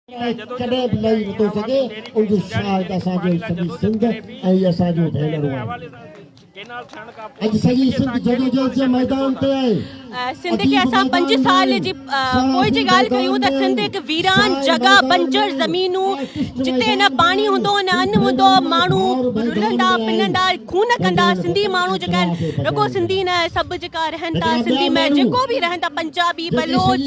कॾहिं बि लही नथो सघे उनजो शायदि असांजो सॼी सिंध ऐं असांजो भेनरूं आहिनि। अॼु सॼी सिंध जदोजहद जे मैदान ते आहे। सिंध के असां 5 साल जी पोइ जी ॻाल्हि कयूं त सिंध हिकु वीरान जॻह बंजर ज़मीनूं जिते न पाणी हूंदो न अन्न हूंदो, माण्हू रुलंदा पिनंदा खून कंदा। सिंधी माण्हू जेका आहिनि रुॻो सिंधी न सभु जेका रहनि था सिंधी में जेको बि रहनि था पंजाबी बलोच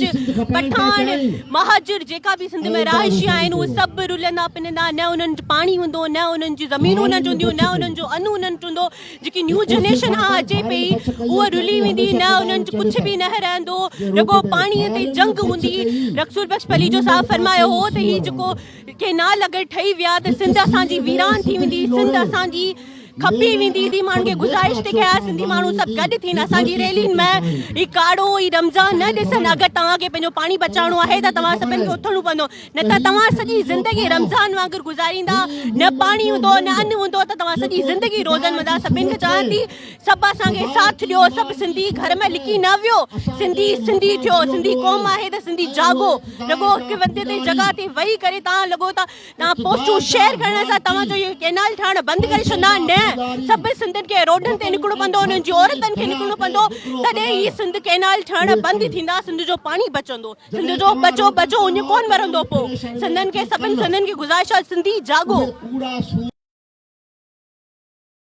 पठान महाजर जेका बि सिंध में रहाइशी आहिनि उहे सभु रुलंदा पिनंदा। न उन्हनि जो पाणी हूंदो न उन्हनि जी ज़मीनूं उन्हनि जूं हूंदियूं न उन्हनि जो अन्न उन्हनि जो हूंदो। जेकी न्यू जनरेशन हाँ अचे पई उहा रुली वेंदी न उन्हनि जो कुझु बि न रहंदो। रुॻो पाणीअ ते जंग हूंदी। रसूल बख्श पलीजो साहब फरमायो हो त हीउ जेको केनाल अगरि ठही विया त सिंध असांजी वीरान थी वेंदी, सिंध असांजी खपी वेंदी। थी माण्हुनि खे गुज़ारिश थी कयां सिंधी माण्हू सभु गॾु थियनि असांजी रैलियुनि में ही काड़ो ही रमज़ान न ॾिसनि। अगरि तव्हांखे पंहिंजो पाणी बचाइणो आहे त तव्हां सभिनि खे उथणो पवंदो, न त तव्हां सॼी ज़िंदगी रमज़ान वांगुरु गुज़ारींदा। न पाणी हूंदो न अन्न हूंदो त तव्हां सॼी ज़िंदगी रोज़नि वेंदा। सभिनि खे चाहियां थी सभु असांखे साथ ॾियो। सभु सिंधी घर में लिकी न वियो, सिंधी सिंधी थियो। सिंधी क़ौम आहे त सिंधी जागो। रुॻो हिकु वंदे ते जॻह ते वेही करे तव्हां लॻो था तव्हां पोस्टूं शेयर करण सां तव्हांजो इहो केनाल ठाहिणु बंदि करे छॾंदा। न सभु सिंधियुनि खे रोडनि ते निकिरणो पवंदो, उन्हनि जी औरतुनि खे निकिरणो पवंदो, तॾहिं ही सिंध केनाल ठहणु बंदि थींदा। सिंध जो पाणी बचंदो, सिंध जो बचो बचो उन कोन मरंदो। पोइ सिंधियुनि खे सभिनि सिंधियुनि खे गुज़ारिश आहे सिंधी जागो।